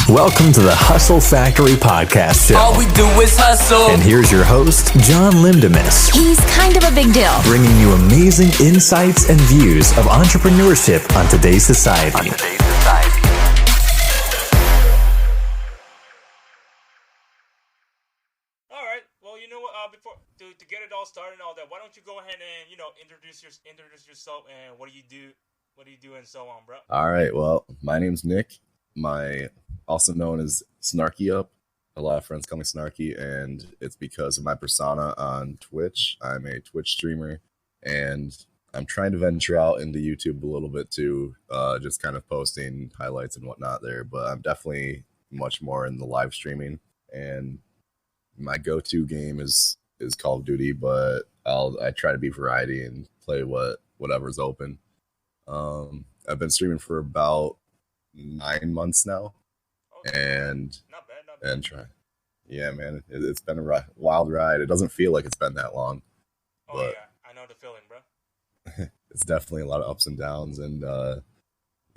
Welcome to the Hustle Factory podcast show. All we do is hustle. And here's your host, John Lindemus. He's kind of a big deal. Bringing you amazing insights and views of entrepreneurship on today's society. All right. Well, you know what? Before to get it all started and all that, why don't you go ahead and introduce yourself and what do you do and so on, bro? All right. Well, my name's Nick. Also known as SnarkyUp. A lot of friends call me Snarky, and it's because of my persona on Twitch. I'm a Twitch streamer, and I'm trying to venture out into YouTube a little bit too, just kind of posting highlights and whatnot there. But I'm definitely much more in the live streaming, and my go-to game is Call of Duty, but I try to be variety and play whatever's open. I've been streaming for about 9 months now. And not bad. And try. Yeah, man, it's been a wild ride. It doesn't feel like it's been that long. Oh, but yeah, I know the feeling, bro. It's definitely a lot of ups and downs, and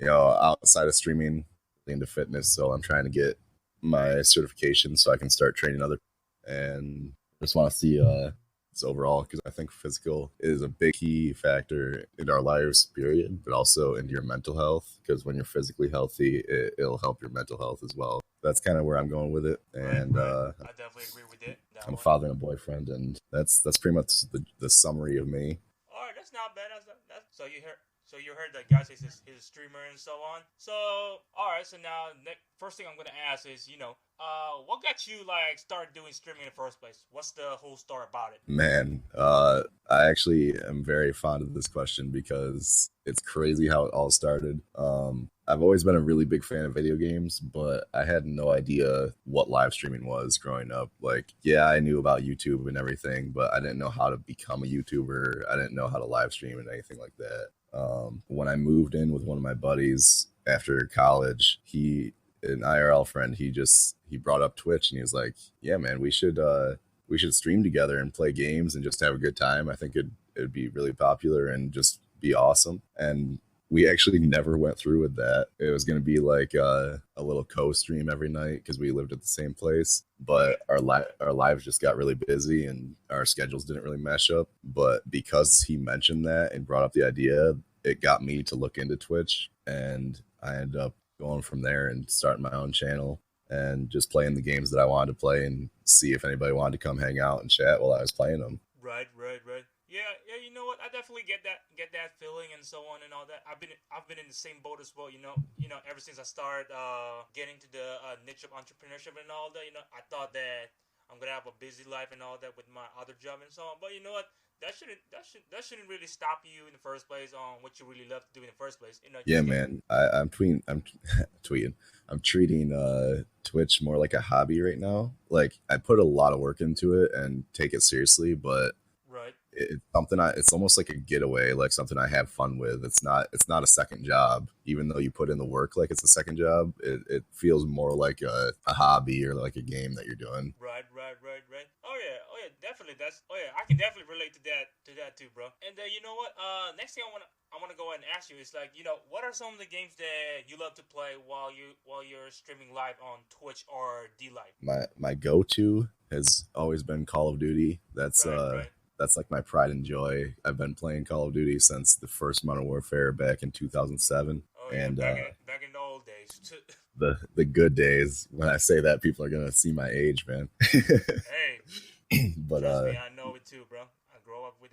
outside of streaming, into fitness. So I'm trying to get my certification so I can start training other. And just want to see this overall, because I think physical is a big key factor in our lives, period, but also into your mental health, because when you're physically healthy, it'll help your mental health as well. That's kind of where I'm going with it. And I definitely agree with it. I'm a father and a boyfriend, and that's pretty much the summary of me. All right, that's not bad. So you heard that guy says he's a streamer and so on. So all right, so now first thing I'm gonna ask is, what got you start doing streaming in the first place? What's the whole story about it? Man, I actually am very fond of this question because it's crazy how it all started. I've always been a really big fan of video games, but I had no idea what live streaming was growing up. I knew about YouTube and everything, but I didn't know how to become a YouTuber. I didn't know how to live stream and anything like that. When I moved in with one of my buddies after college, an IRL friend, he brought up Twitch, and he was like, "Yeah, man, we should stream together and play games and just have a good time. I think it'd be really popular and just be awesome." And we actually never went through with that. It was going to be like a little co-stream every night because we lived at the same place. But our lives just got really busy and our schedules didn't really mesh up. But because he mentioned that and brought up the idea, it got me to look into Twitch. And I ended up going from there and starting my own channel and just playing the games that I wanted to play and see if anybody wanted to come hang out and chat while I was playing them. Right. Yeah, you know what? I definitely get that feeling and so on and all that. I've been in the same boat as well. Ever since I started getting to the niche of entrepreneurship and all that. I thought that I'm gonna have a busy life and all that with my other job and so on. But you know what? That shouldn't really stop you in the first place on what you really love to do in the first place. Yeah, man. I'm tweeting. I'm treating Twitch more like a hobby right now. I put a lot of work into it and take it seriously, but it's something it's almost like a getaway, like something I have fun with. It's not a second job, even though you put in the work like it's a second job. It feels more like a hobby or like a game that you're doing. Right. Oh yeah, definitely. I can definitely relate to that too, bro. And you know what? Next thing I want to go ahead and ask you is what are some of the games that you love to play while you're streaming live on Twitch or D-Live? My go-to has always been Call of Duty. That's like my pride and joy. I've been playing Call of Duty since the first Modern Warfare back in 2007. Oh, yeah, and back in the old days. the good days. When I say that, people are gonna see my age, man. Hey, but trust me, I know it too, bro. I grew up with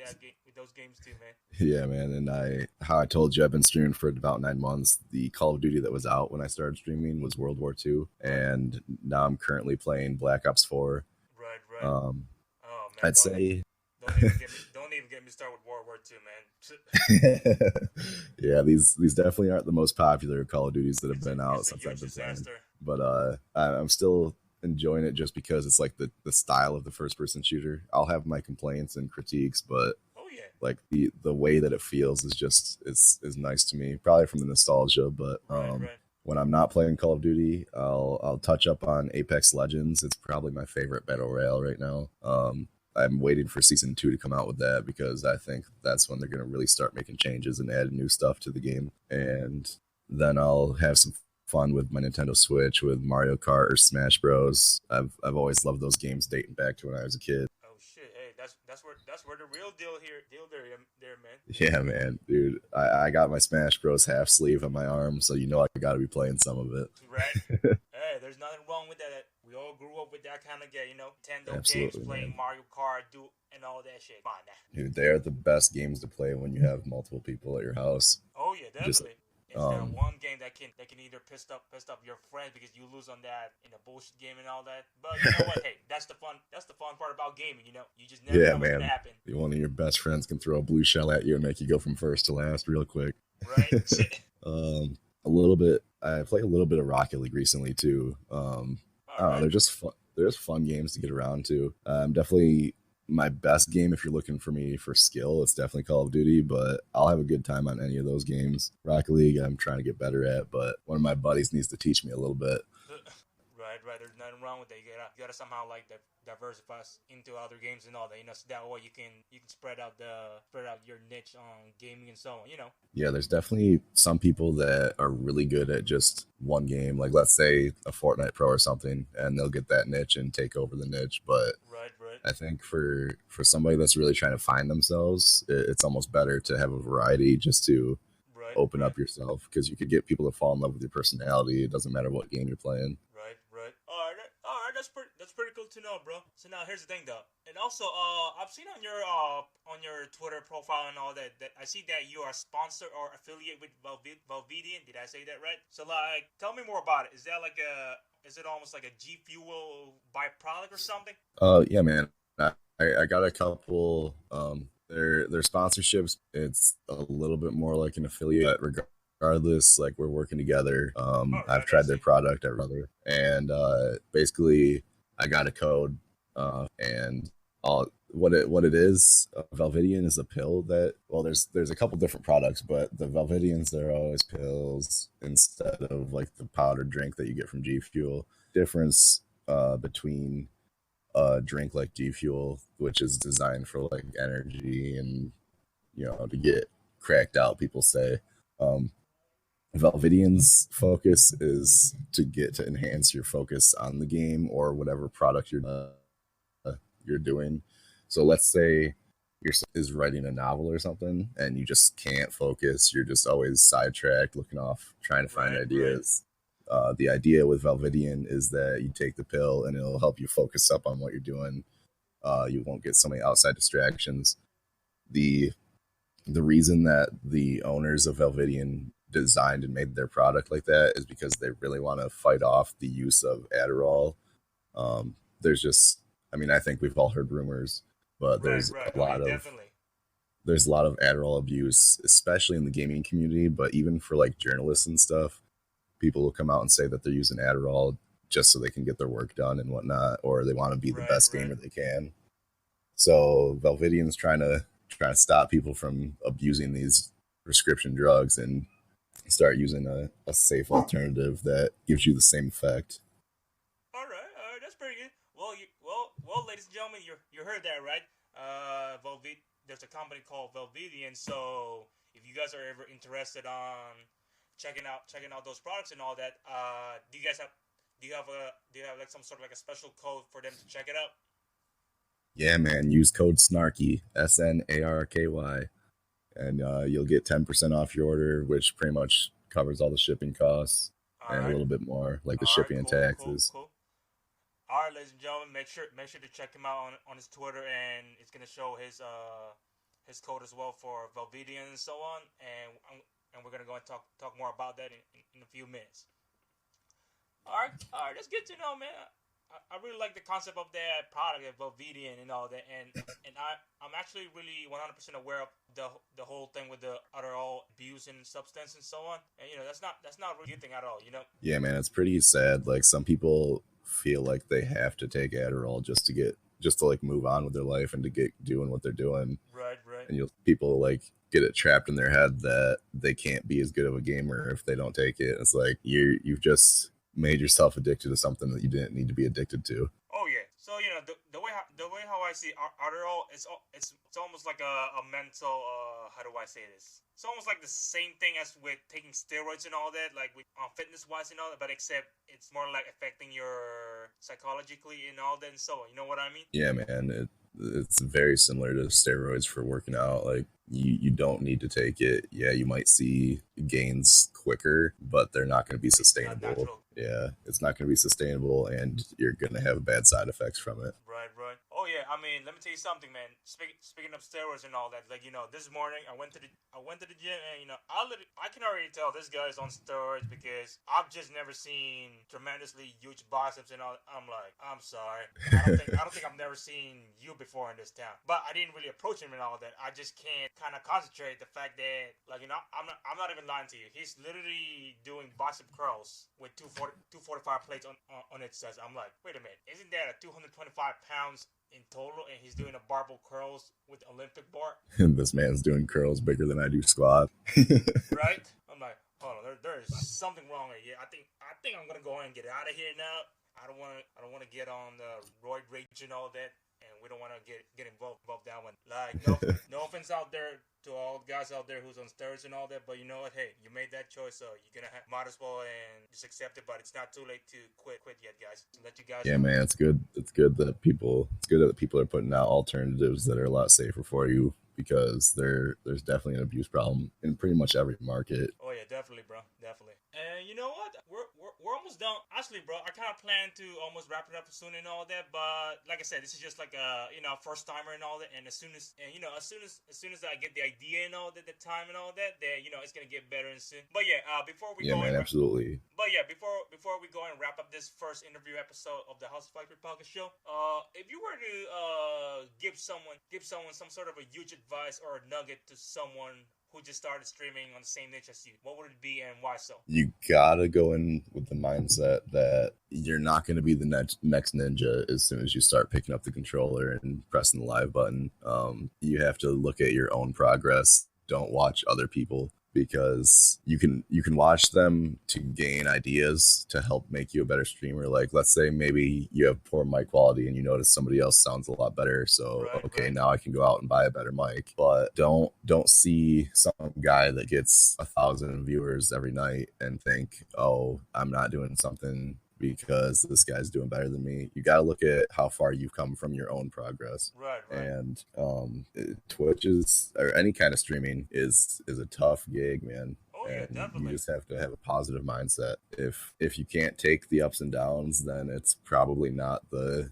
those games too, man. Yeah, man. And how I told you, I've been streaming for about 9 months. The Call of Duty that was out when I started streaming was World War II, and now I'm currently playing Black Ops 4. Right. Oh man, I'd say. Don't even get me started with World War II, man. Yeah, these definitely aren't the most popular Call of Duties that have been out since I've been playing. But I'm still enjoying it just because it's like the style of the first person shooter. I'll have my complaints and critiques, but the way that it feels is nice to me. Probably from the nostalgia, but when I'm not playing Call of Duty, I'll touch up on Apex Legends. It's probably my favorite battle royale right now. I'm waiting for season 2 to come out with that because I think that's when they're going to really start making changes and add new stuff to the game. And then I'll have some fun with my Nintendo Switch with Mario Kart or Smash Bros. I've always loved those games dating back to when I was a kid. Oh shit! Hey, that's where the real deal there, man. Yeah, man, dude. I got my Smash Bros. Half sleeve on my arm, so you know I got to be playing some of it. Right. Hey, there's nothing wrong with that. We all grew up with that kind of game, you know, Nintendo games, Absolutely, playing man. Mario Kart, and all that shit. Come on now. Dude, they are the best games to play when you have multiple people at your house. Oh yeah, Just definitely. Instead of one game that can either piss up your friends because you lose on that in a bullshit game and all that. But you know what? Hey, that's the fun part about gaming. You know, you just never know what's gonna happen. One of your best friends can throw a blue shell at you and make you go from first to last real quick. Right. A little bit. I played a little bit of Rocket League recently too. I don't know, they're just fun. They're just fun games to get around to. Definitely my best game if you're looking for me for skill. It's definitely Call of Duty, but I'll have a good time on any of those games. Rocket League, I'm trying to get better at, but one of my buddies needs to teach me a little bit. Right. There's nothing wrong with that. You gotta somehow like diversify into other games and all that. You know, so that way you can spread out your niche on gaming and so on. You know. Yeah, there's definitely some people that are really good at just one game. Like let's say a Fortnite Pro or something, and they'll get that niche and take over the niche. But right. I think for somebody that's really trying to find themselves, it's almost better to have a variety just to open up yourself, because you could get people to fall in love with your personality. It doesn't matter what game you're playing. Right. All right. That's pretty cool to know, bro. So now here's the thing, though, and also, I've seen on your Twitter profile and all that I see that you are sponsored or affiliate with Velvedian. Did I say that right? So like, tell me more about it. Is that is it almost like a G Fuel byproduct or something? Yeah, man. I got a couple. Their sponsorships. It's a little bit more like an affiliate, regardless. Like we're working together. I've tried their product at Brother, and basically I got a code, and what it is. Velvedian is a pill that, well, there's a couple different products, but the Velvedians, they're always pills instead of like the powdered drink that you get from G Fuel. Difference between a drink like G Fuel, which is designed for like energy and, you know, to get cracked out, people say. Velvedian's focus is to enhance your focus on the game or whatever product you're doing. So let's say is writing a novel or something and you just can't focus. You're just always sidetracked, looking off, trying to find ideas. The idea with Velvedian is that you take the pill and it'll help you focus up on what you're doing. You won't get so many outside distractions. The reason that the owners of Velvedian designed and made their product like that is because they really want to fight off the use of Adderall. There's just, I mean, I think we've all heard rumors, but there's a lot of Adderall abuse, especially in the gaming community, but even for like journalists and stuff. People will come out and say that they're using Adderall just so they can get their work done and whatnot, or they want to be the best gamer they can. So Velvedian's trying to stop people from abusing these prescription drugs and start using a safe alternative that gives you the same effect. All right, that's pretty good. Well, ladies and gentlemen, you heard that right? There's a company called Velvedian. So if you guys are ever interested on checking out those products and all that, do you have like some sort of like a special code for them to check it out? Yeah, man. Use code Snarky, SNARKY, and you'll get 10% off your order, which pretty much covers all the shipping costs and a little bit more, like the shipping and taxes. Cool. All right, ladies and gentlemen, make sure to check him out on his Twitter, and it's gonna show his code as well for Velvedian and so on, and we're gonna go and talk more about that in a few minutes. All right, that's good to know, man. I really like the concept of that product, Velvedian and all that, and I'm actually really 100% aware of the whole thing with the Adderall abuse and substance and so on, and you know that's not really a good thing at all, you know. Yeah, man, it's pretty sad. Like some people feel like they have to take Adderall just to like move on with their life and to get doing what they're doing. Right. And people like get it trapped in their head that they can't be as good of a gamer if they don't take it. It's like you've just made yourself addicted to something that you didn't need to be addicted to. Oh yeah. So you know the the way how I see are all it's almost like a mental how do I say this? It's almost like the same thing as with taking steroids and all that, like with fitness wise and all that, but except it's more like affecting your psychologically and all that and so on. You know what I mean? Yeah, man. It's very similar to steroids for working out. Like you don't need to take it. Yeah, you might see gains quicker, but they're not going to be sustainable. Yeah, it's not going to be sustainable, and you're going to have bad side effects from it. Right, right. Oh yeah, I mean, let me tell you something, man. Speaking of steroids and all that, like this morning I went to the gym, and I can already tell this guy's on steroids because I've just never seen tremendously huge biceps and all. I'm like, I'm sorry, I don't think I've never seen you before in this town. But I didn't really approach him and all that. I just can't kind of concentrate the fact that I'm not even lying to you. He's literally doing bicep curls with 245 plates on its chest. I'm like, wait a minute, isn't that a 225 pounds in total, and he's doing a barbell curls with Olympic bar? This man's doing curls bigger than I do squat. Right? I'm like, hold on, there is something wrong here. I think I'm gonna go ahead and get out of here now. I don't want to get on the roid rage and all that, and we don't want to get involved that one. Like, no offense out there to all the guys out there who's on steroids and all that, but you know what? Hey, you made that choice, so you're gonna might as well and just accept it. But it's not too late to quit yet, guys. To let you guys. Yeah, man, it's good. It's good that people are putting out alternatives that are a lot safer for you, because there's definitely an abuse problem in pretty much every market. Oh yeah, definitely, bro, definitely. And you know what? We're almost done. Actually, bro, I kind of plan to almost wrap it up soon and all that. But like I said, this is just like a first timer and all that. And as soon as I get the idea and all that, the time and all that, then it's gonna get better and soon. But yeah, before we Yeah, go, man, absolutely. But yeah, before we go and wrap up this first interview episode of the House of Factory Podcast show, if you were to give someone some sort of a huge advice or a nugget to someone who just started streaming on the same niche as you, what would it be and why so? You gotta go in with the mindset that you're not going to be the next ninja as soon as you start picking up the controller and pressing the live button. You have to look at your own progress. Don't watch other people, because you can watch them to gain ideas to help make you a better streamer. Like, let's say maybe you have poor mic quality and you notice somebody else sounds a lot better, so right. Now I can go out and buy a better mic. But don't see some guy that gets 1,000 viewers every night and think, oh, I'm not doing something because this guy's doing better than me. You got to look at how far you've come from your own progress. Right. And Twitch is, or any kind of streaming is a tough gig, man. Oh yeah, and definitely. You just have to have a positive mindset. If you can't take the ups and downs, then it's probably not the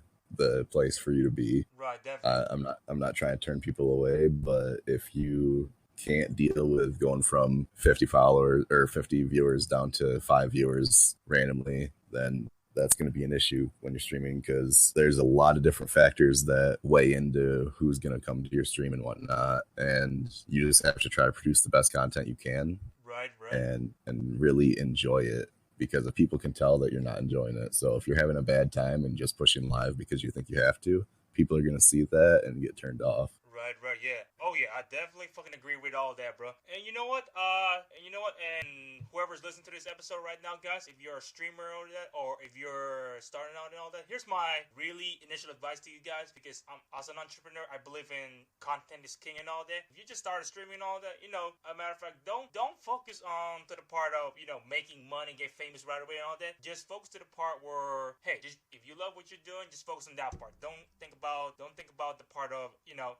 place for you to be. Right, definitely. I'm not trying to turn people away, but if you can't deal with going from 50 followers or 50 viewers down to 5 viewers randomly, then that's going to be an issue when you're streaming, because there's a lot of different factors that weigh into who's going to come to your stream and whatnot, and you just have to try to produce the best content you can. Right. And really enjoy it, because if people can tell that you're not enjoying it. So if you're having a bad time and just pushing live because you think you have to, people are going to see that and get turned off. Right, yeah. Oh yeah, I definitely fucking agree with all that, bro. And you know what? And whoever's listening to this episode right now, guys, if you're a streamer or that, or if you're starting out and all that, here's my really initial advice to you guys, because as an entrepreneur, I believe in content is king and all that. If you just started streaming and all that, a matter of fact, don't focus on to the part of, making money, get famous right away and all that. Just focus to the part where, hey, just if you love what you're doing, just focus on that part. Don't think about the part of,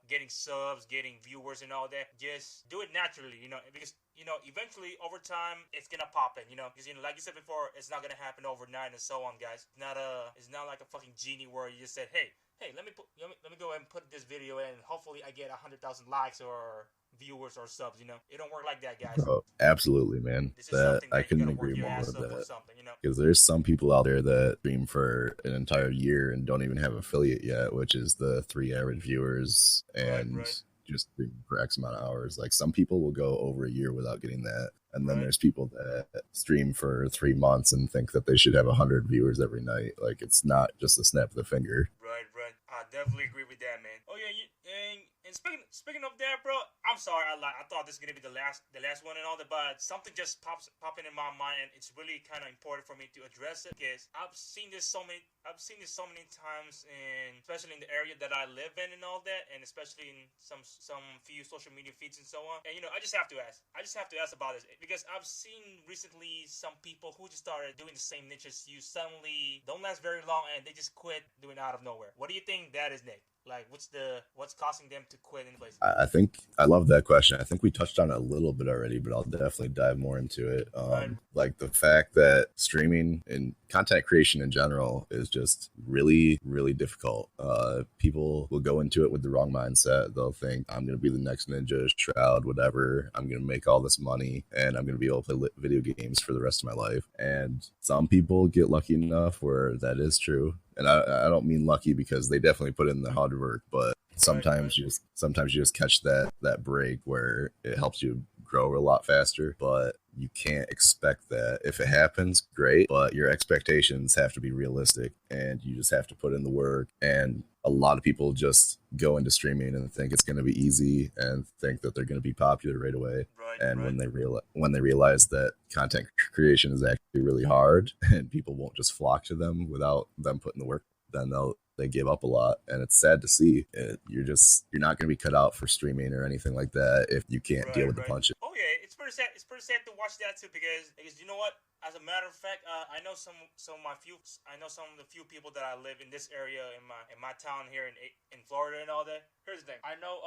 getting subs, getting viewers and all that. Just do it naturally, because eventually over time it's gonna pop in, because like you said before, it's not gonna happen overnight and so on, guys. It's not like a fucking genie where you just said, hey, let me go ahead and put this video in, and hopefully I get 100,000 likes or viewers or subs. It don't work like that, guys. Oh, absolutely, man. That I couldn't agree more with that. Because there's some people out there that stream for an entire year and don't even have affiliate yet, which is the 3 average viewers, and right. Just stream for X amount of hours. Like, some people will go over a year without getting that. And then there's people that stream for 3 months and think that they should have 100 viewers every night. Like, it's not just a snap of the finger. Right. I definitely agree with that, man. Oh yeah, And speaking of that, bro, I'm sorry. I thought this was gonna be the last one and all that, but something just popping in my mind, and it's really kind of important for me to address it because I've seen this so many times, in especially in the area that I live in and all that, and especially in some few social media feeds and so on. And I just have to ask about this because I've seen recently some people who just started doing the same niche as you suddenly don't last very long and they just quit doing it out of nowhere. What do you think that is, Nick? Like, what's causing them to quit in place? I think I love that question. I think we touched on it a little bit already, but I'll definitely dive more into it. Right. Like the fact that streaming and content creation in general is just really, really difficult. People will go into it with the wrong mindset. They'll think, I'm going to be the next Ninja, Shroud, whatever. I'm going to make all this money and I'm going to be able to play video games for the rest of my life. And some people get lucky enough where that is true. And I don't mean lucky because they definitely put in the hard work, but sometimes you just catch that break where it helps you grow a lot faster. But you can't expect that. If it happens, great, but your expectations have to be realistic and you just have to put in the work. And a lot of people just go into streaming and think it's going to be easy and think that they're going to be popular right away. And when they realize that content creation is actually really hard and people won't just flock to them without them putting the work, then they give up a lot. And it's sad to see. You're not going to be cut out for streaming or anything like that if you can't deal with the punches. Oh yeah, it's pretty sad. It's pretty sad to watch that too because you know what? As a matter of fact, I know some of the few people that I live in this area in my town here in Florida and all that. Here's the thing. I know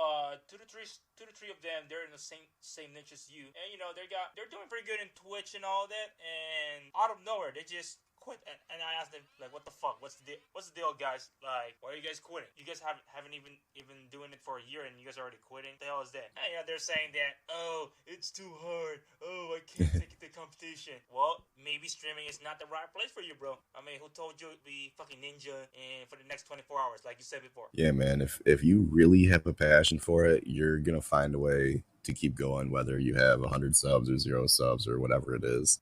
two to three of them. They're in the same niche as you, and they're doing pretty good in Twitch and all that. And out of nowhere, they just quit. And I asked them, like, what the fuck? What's the deal, guys? Like, why are you guys quitting? You guys haven't even doing it for a year and you guys are already quitting? What the hell is that? And they're saying that, oh, it's too hard. Oh, I can't take the competition. Well, maybe streaming is not the right place for you, bro. I mean, who told you to be fucking ninja for the next 24 hours, like you said before? Yeah, man. If you really have a passion for it, you're gonna find a way to keep going, whether you have 100 subs or 0 subs or whatever it is.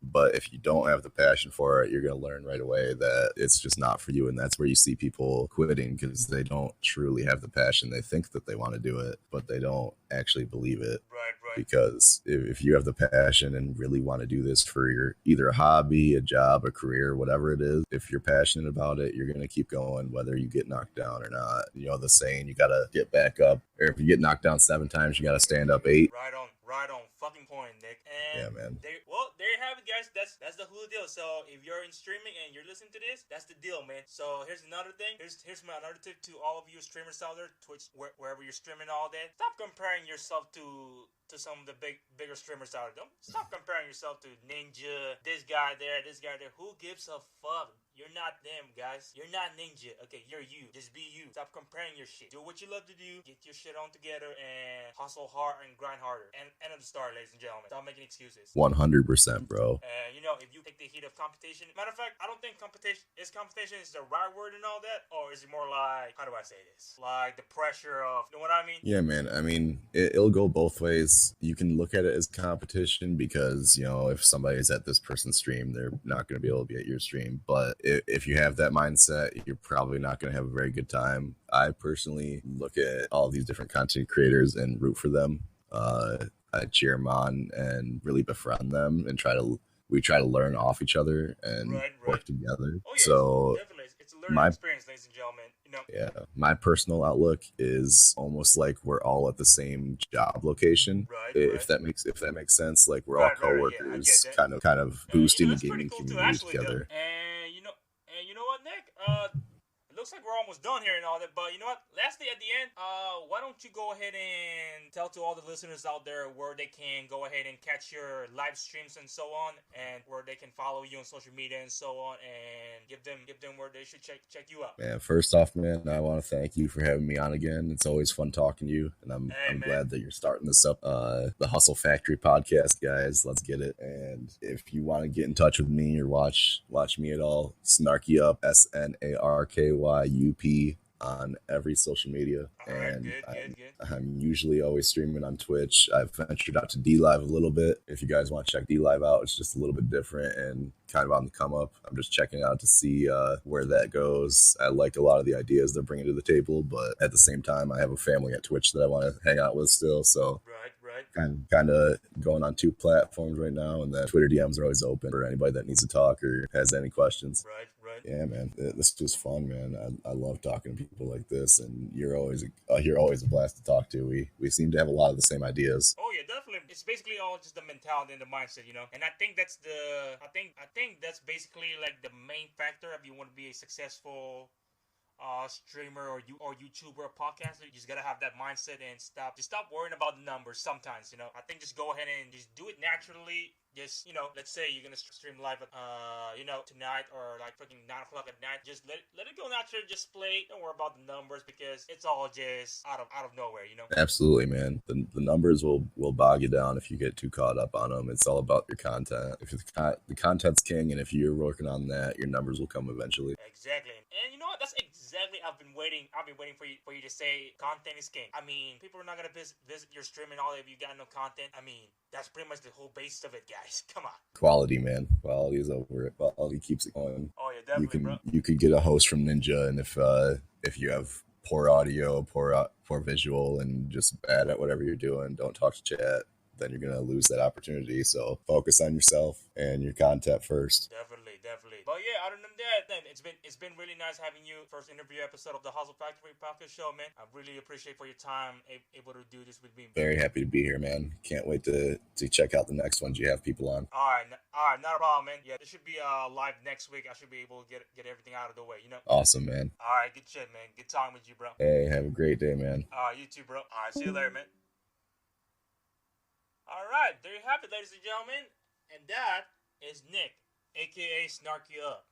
But if you don't have the passion for it, you're going to learn right away that it's just not for you. And that's where you see people quitting because they don't truly have the passion. They think that they want to do it, but they don't actually believe it. Right. Because if you have the passion and really want to do this for your either a hobby, a job, a career, whatever it is, if you're passionate about it, you're going to keep going whether you get knocked down or not. The saying, you got to get back up. Or if you get knocked down 7 times, you got to stand up 8. Right on. Fucking point, Nick. And yeah, man. There you have it, guys. That's the whole deal. So if you're in streaming and you're listening to this, that's the deal, man. So here's another thing. Here's my another tip to all of you streamers out there, Twitch, wherever you're streaming all that. Stop comparing yourself to some of the bigger streamers out there. Don't stop comparing yourself to Ninja, this guy there. Who gives a fuck? You're not them, guys. You're not Ninja. Okay, you're you. Just be you. Stop comparing your shit. Do what you love to do. Get your shit on together and hustle hard and grind harder. And end of the story, ladies and gentlemen. Stop making excuses. 100%, bro. If you take the heat of competition, matter of fact, I don't think competition is the right word and all that, or is it more like, how do I say this? Like the pressure of, you know what I mean? Yeah, man. I mean, it'll go both ways. You can look at it as competition because, if somebody's at this person's stream, they're not going to be able to be at your stream. But if you have that mindset, you're probably not going to have a very good time. I personally look at all these different content creators and root for them. I cheer them on and really befriend them and we try to learn off each other and work together. Oh, yeah, so definitely. It's a learning experience, ladies and gentlemen. Yeah, my personal outlook is almost like we're all at the same job location. If that makes sense, like we're all coworkers, kind of boosting the gaming community together. And you know what, Nick? It looks like we're almost done here and all that, but you know what? Lastly, at the end, why don't you go ahead and tell to all the listeners out there where they can go ahead and catch your live streams and so on, and where they can follow you on social media and so on, and give them where they should check you out. Man, first off, man, I want to thank you for having me on again. It's always fun talking to you, and I'm glad that you're starting this up. The Hustle Factory podcast, guys. Let's get it. And if you want to get in touch with me or watch me at all, SnarkyUp, SnarkyUp on every social media, All right, and good, good, good. I'm usually always streaming on Twitch. I've ventured out to D Live a little bit. If you guys want to check D Live out, it's just a little bit different and kind of on the come up. I'm just checking out to see where that goes. I like a lot of the ideas they're bringing to the table, but at the same time, I have a family at Twitch that I want to hang out with still. So Right, right. kind of going on 2 platforms right now, and then Twitter DMs are always open for anybody that needs to talk or has any questions. Right, right. Yeah, man, this was fun, man. I love talking to people like this, and you're always a blast to talk to. We seem to have a lot of the same ideas. Oh yeah, definitely. It's basically all just the mentality and the mindset, you know. And I think that's I think that's basically like the main factor if you want to be a successful streamer or YouTuber or podcaster. You just gotta have that mindset and stop worrying about the numbers sometimes, you know. I think just go ahead and just do it naturally. Just, you know, let's say you're gonna stream live at, you know, tonight or like freaking 9 o'clock at night. Just let it go naturally. Just play. Don't worry about the numbers because it's all just out of nowhere, you know. Absolutely, man. The numbers will bog you down if you get too caught up on them. It's all about your content. If the content's king, and if you're working on that, your numbers will come eventually. Exactly. And you know what? That's exactly I've been waiting for you to say content is king. I mean, people are not gonna visit your stream and all if you got no content. I mean, that's pretty much the whole basis of it, guys. Come on. Quality, man. Quality is over it. Quality keeps it going. Oh yeah, definitely, bro. You could get a host from Ninja, and if you have poor audio, poor visual, and just bad at whatever you're doing, don't talk to chat, then you're gonna lose that opportunity. So focus on yourself and your content first. Definitely. But yeah, other than that, then it's been really nice having you. First interview episode of the Hustle Factory podcast show, man. I really appreciate for your time able to do this with me. Very happy to be here, man. Can't wait to check out the next ones you have people on. All right, not a problem, man. Yeah, this should be live next week. I should be able to get everything out of the way, you know. Awesome, man. All right, good shit, man. Good talking with you, bro. Hey, have a great day, man. All right, you too, bro. All right, see you later, man. All right, there you have it, ladies and gentlemen. And that is Nick, AKA SnarkyUp.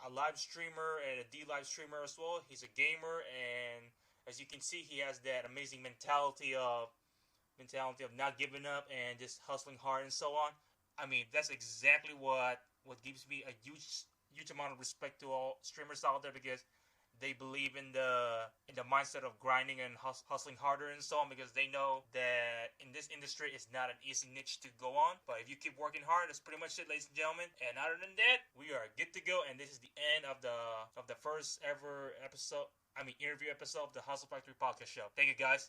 A live streamer and a D-Live streamer as well. He's a gamer, and as you can see, he has that amazing mentality of not giving up and just hustling hard and so on. I mean, that's exactly what gives me a huge amount of respect to all streamers out there because they believe in the mindset of grinding and hustling harder and so on because they know that in this industry it's not an easy niche to go on. But if you keep working hard, that's pretty much it, ladies and gentlemen. And other than that, we are good to go. And this is the end of the first ever interview episode of the Hustle Factory podcast show. Thank you, guys.